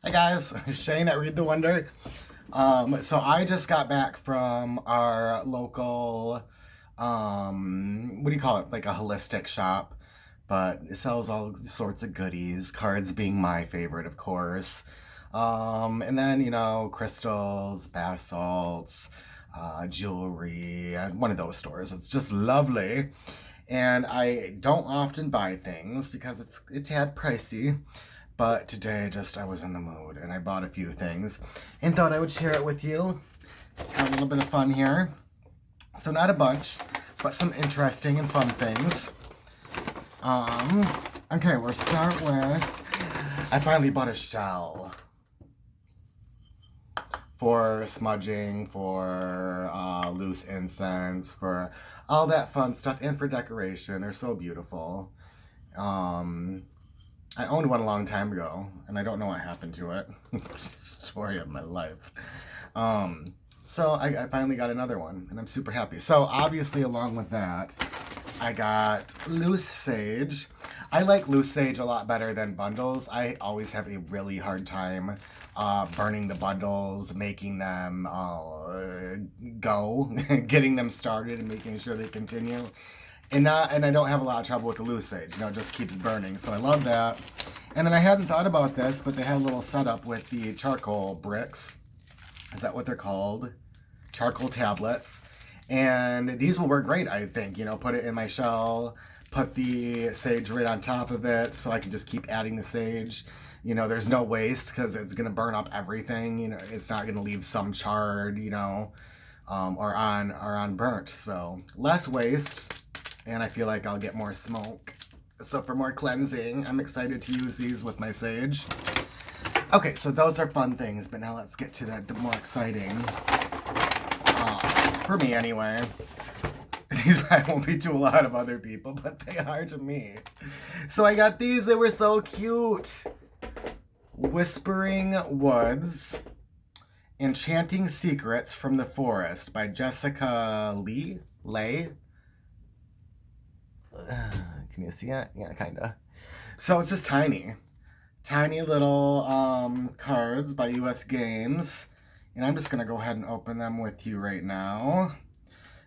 Hi guys, Shane at Read the Wonder. So I just got back from our local, what do you call it? Like a holistic shop, but it sells all sorts of goodies, cards being my favorite, of course. And then, crystals, bath salts, jewelry, and one of those stores. It's just lovely. And I don't often buy things because it's a tad pricey. But today, I was in the mood and I bought a few things and thought I would share it with you. Have a little bit of fun here. So not a bunch, but some interesting and fun things. Okay, we'll start with, I finally bought a shell for smudging, for loose incense, for all that fun stuff, and for decoration. They're so beautiful. I owned one a long time ago, and I don't know what happened to it. Story of my life. So I finally got another one, and I'm super happy. So obviously, along with that, I got loose sage. I like loose sage a lot better than bundles. I always have a really hard time burning the bundles, making them go, getting them started, and making sure they continue. And I don't have a lot of trouble with the loose sage. It just keeps burning. So I love that. And then I hadn't thought about this, but they had a little setup with the charcoal bricks. Is that what they're called? Charcoal tablets. And these will work great, I think. Put it in my shell, put the sage right on top of it so I can just keep adding the sage. There's no waste because it's going to burn up everything. It's not going to leave some charred, or on burnt. So less waste. And I feel like I'll get more smoke. So for more cleansing, I'm excited to use these with my sage. Okay, so those are fun things, but now let's get to the more exciting. For me, anyway. These probably won't be to a lot of other people, but they are to me. So I got these. They were so cute. Whispering Woods. Enchanting Secrets from the Forest by Jessica Lay. Can you see it? Yeah, kind of. So it's just tiny. Tiny little cards by US Games. And I'm just going to go ahead and open them with you right now.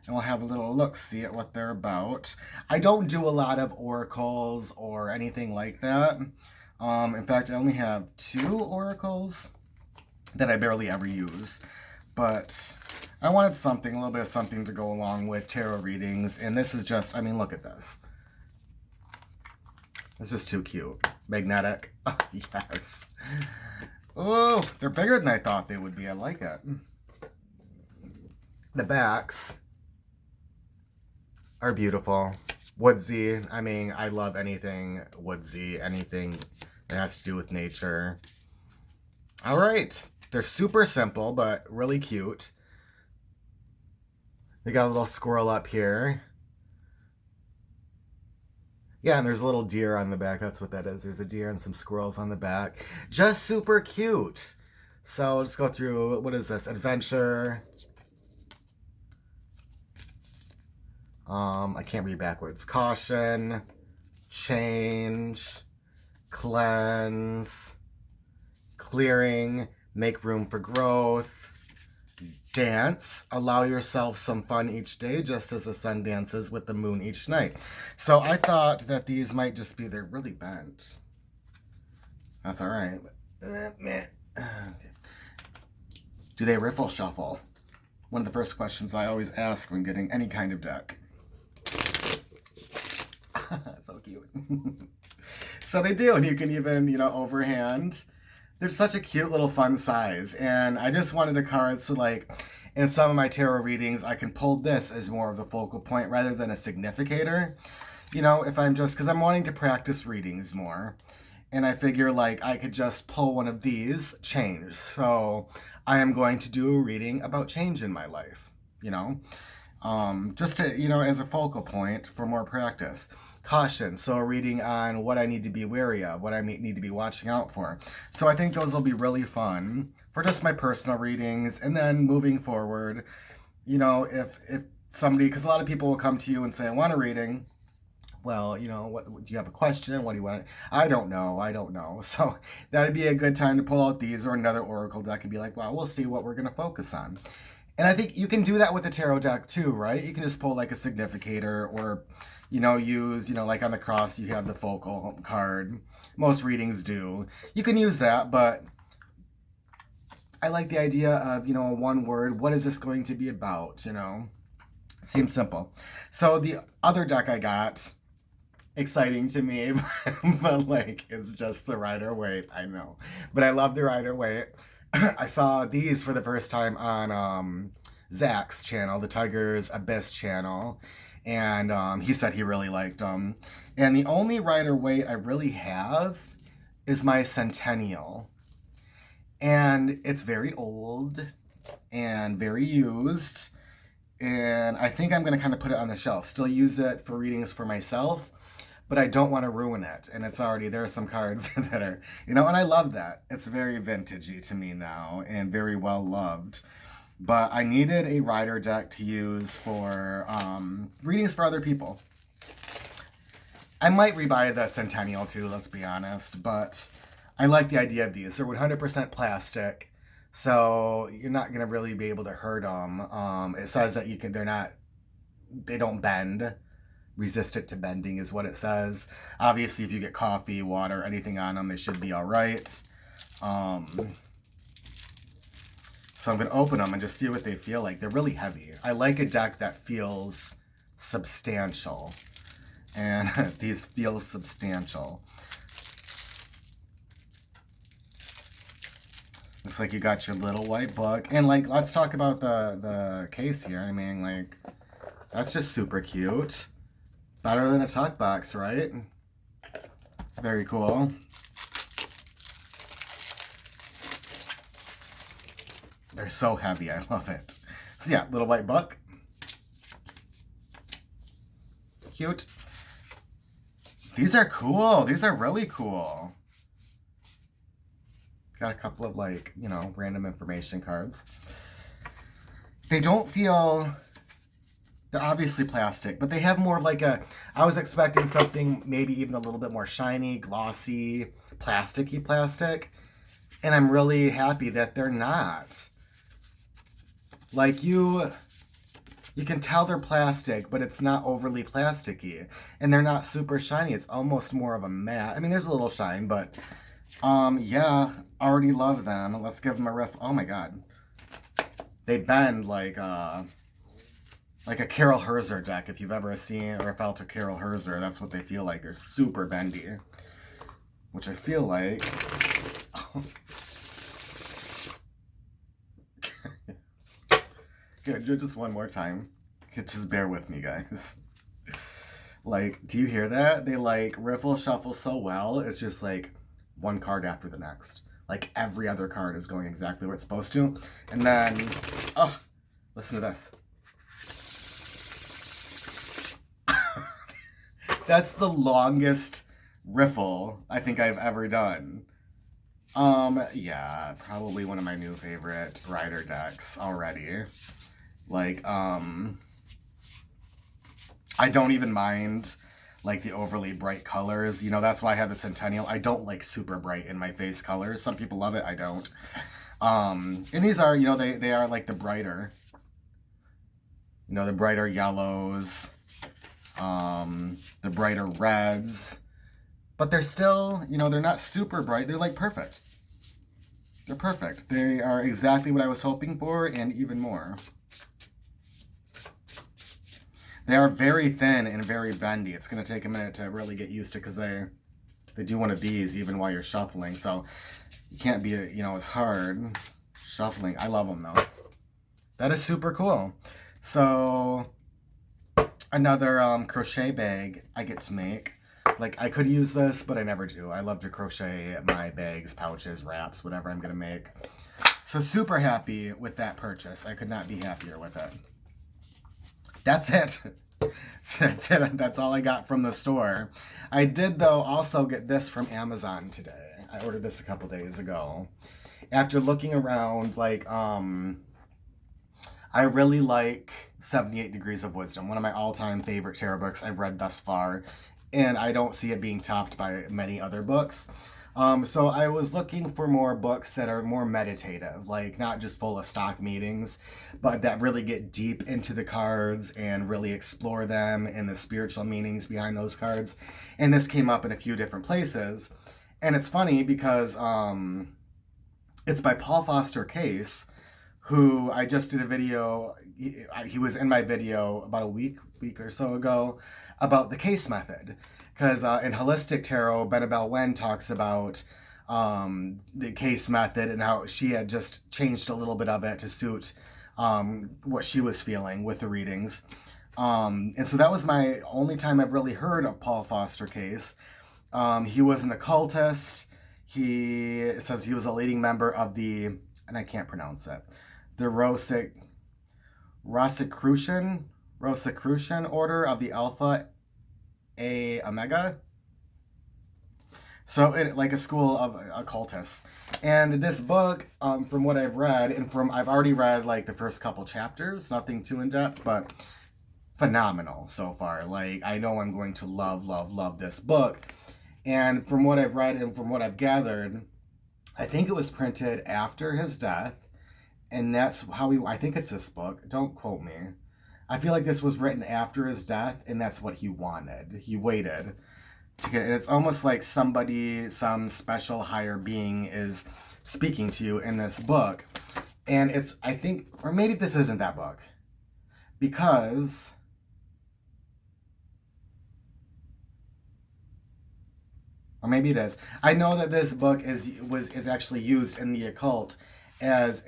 And we'll have a little look-see at what they're about. I don't do a lot of oracles or anything like that. In fact, I only have 2 oracles that I barely ever use. But I wanted something, a little bit of something to go along with tarot readings. And this is just, look at this. It's just too cute. Magnetic. Oh, yes. Oh, they're bigger than I thought they would be. I like it. The backs are beautiful. Woodsy. I love anything woodsy, anything that has to do with nature. All right. They're super simple, but really cute. They got a little squirrel up here. Yeah, and there's a little deer on the back. That's what that is. There's a deer and some squirrels on the back. Just super cute. So let's go through, what is this? Adventure. I can't read backwards. Caution. Change. Cleanse. Clearing. Make room for growth. Dance. Allow yourself some fun each day, just as the sun dances with the moon each night. So I thought that these might just be, they're really bent. That's all right. Do they riffle shuffle? One of the first questions I always ask when getting any kind of deck. So cute. So they do, and you can even, overhand. They're such a cute little fun size, and I just wanted a card so in some of my tarot readings I can pull this as more of the focal point rather than a significator. If I'm just, because I'm wanting to practice readings more, and I figure I could just pull one of these, change. So I am going to do a reading about change in my life, just to, as a focal point for more practice. Caution, so a reading on what I need to be wary of, what I need to be watching out for. So I think those will be really fun for just my personal readings. And then moving forward, if somebody, because a lot of people will come to you and say, I want a reading. well, you know, what do you have a question? What do you want? I don't know. So that'd be a good time to pull out these or another oracle deck and be like, well, we'll see what we're going to focus on. And I think you can do that with the tarot deck too, right? You can just pull like a significator or, you know, use, you know, like on the cross, you have the focal card. Most readings do. You can use that, but I like the idea of, you know, one word. What is this going to be about? You know, seems simple. So the other deck I got, exciting to me, but like it's just the Rider-Waite. I know, but I love the Rider-Waite. I saw these for the first time on Zach's channel, the Tiger's Abyss channel, and he said he really liked them. And the only Rider-Waite I really have is my Centennial. And it's very old and very used. And I think I'm going to kind of put it on the shelf. Still use it for readings for myself, but I don't want to ruin it. And it's already, there are some cards that are, you know, and I love that. It's very vintagey to me now and very well loved. But I needed a Rider deck to use for readings for other people. I might rebuy the Centennial too, let's be honest, but I like the idea of these. They're 100% plastic, so you're not going to really be able to hurt them. It says that you can, they don't bend. Resistant to bending is what it says. Obviously, if you get coffee, water, anything on them, they should be all right. So I'm going to open them and just see what they feel like. They're really heavy. I like a deck that feels substantial. And these feel substantial. Looks like you got your little white book. And like, let's talk about the case here. I mean, like, that's just super cute. Better than a tuck box, right? Very cool. They're so heavy. I love it. So yeah, little white book. Cute. These are cool. These are really cool. Got a couple of, like, you know, random information cards. They don't feel... They're obviously plastic, but they have more of like a... I was expecting something maybe even a little bit more shiny, glossy, plasticky plastic. And I'm really happy that they're not. Like, you can tell they're plastic, but it's not overly plasticky. And they're not super shiny. It's almost more of a matte. I mean, there's a little shine, but... yeah, already love them. Let's give them a riff. Oh my god. They bend like a Carol Herzer deck. If you've ever seen or felt a Carol Herzer, that's what they feel like. They're super bendy. Which I feel like... Good, just one more time. Just bear with me, guys. Like, do you hear that? They like riffle shuffle so well. It's just like one card after the next. Like every other card is going exactly where it's supposed to. And then, oh, listen to this. That's the longest riffle I think I've ever done. Yeah, probably one of my new favorite Rider decks already. Like, I don't even mind, like, the overly bright colors. You know, that's why I have the Centennial. I don't like super bright in my face colors. Some people love it. I don't. And these are, you know, they are, like, the brighter yellows, the brighter reds. But they're still, you know, they're not super bright. They're, like, perfect. They're perfect. They are exactly what I was hoping for and even more. They are very thin and very bendy. It's going to take a minute to really get used to because they do one of these even while you're shuffling. So you can't be, you know, it's hard shuffling. I love them though. That is super cool. So another crochet bag I get to make. Like, I could use this, but I never do. I love to crochet my bags, pouches, wraps, whatever I'm going to make. So super happy with that purchase. I could not be happier with it. That's it. That's it. That's all I got from the store. I did, though, also get this from Amazon today. I ordered this a couple days ago. After looking around, like, I really like 78 Degrees of Wisdom, one of my all-time favorite tarot books I've read thus far. and I don't see it being topped by many other books. So I was looking for more books that are more meditative, like not just full of stock meetings, but that really get deep into the cards and really explore them and the spiritual meanings behind those cards. And this came up in a few different places. And it's funny because it's by Paul Foster Case, who I just did a video. He was in my video about a week or so ago about the case method. Because in Holistic Tarot, Benabel Wen talks about the case method and how she had just changed a little bit of it to suit what she was feeling with the readings. And so that was my only time I've really heard of Paul Foster Case. He was an occultist. He says he was a leading member of the, and I can't pronounce it, the Rosicrucian Order of the Alpha A Omega. So like a school of occultists. And this book, from what I've read, and I've already read like the first couple chapters, nothing too in depth, but phenomenal so far. Like, I know I'm going to love this book. And from what I've read and from what I've gathered, I think it was printed after his death, and that's how I think it's this book. Don't quote me. I feel like this was written after his death, and that's what he wanted. He waited to get it. And it's almost like some special higher being is speaking to you in this book. And it's, I think, or maybe this isn't that book. Because or maybe it is. I know that this book is actually used in the occult as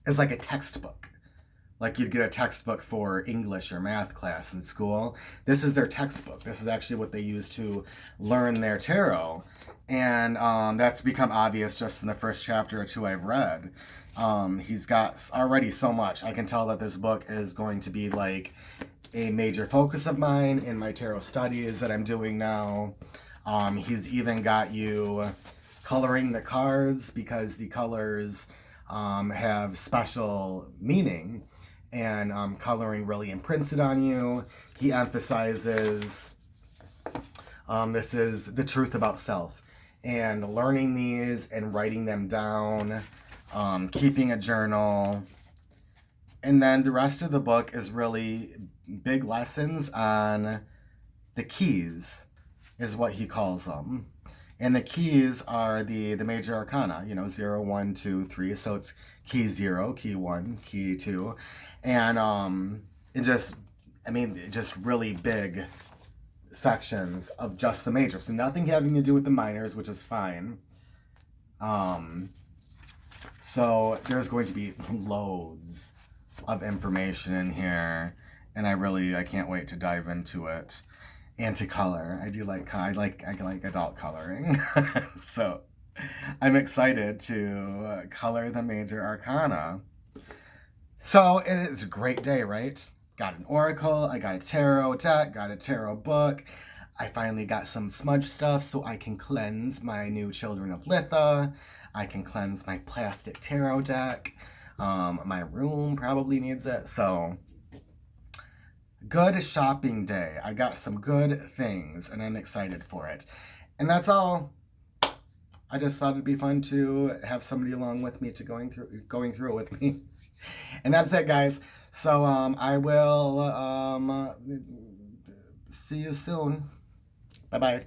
as like a textbook. Like you'd get a textbook for English or math class in school. This is their textbook. This is actually what they use to learn their tarot. And that's become obvious just in the first chapter or two I've read. He's got already so much. I can tell that this book is going to be like a major focus of mine in my tarot studies that I'm doing now. He's even got you coloring the cards because the colors have special meaning, and coloring really imprints it on you. He emphasizes this is the truth about self, and learning these and writing them down, keeping a journal. And then the rest of the book is really big lessons on the keys, is what he calls them. And the keys are the major arcana, 0, 1, 2, 3. So it's key 0, key 1, key 2. And just really big sections of just the major. So nothing having to do with the minors, which is fine. So there's going to be loads of information in here, and I can't wait to dive into it and to color. I like adult coloring. So I'm excited to color the major arcana. So it is a great day, right? Got an oracle, I got a tarot deck, got a tarot book. I finally got some smudge stuff so I can cleanse my new Children of Litha. I can cleanse my plastic tarot deck. My room probably needs it. So, good shopping day. I got some good things, and I'm excited for it. And that's all. I just thought it'd be fun to have somebody along with me to going through it with me. And that's it, guys. So, I will see you soon. Bye-bye.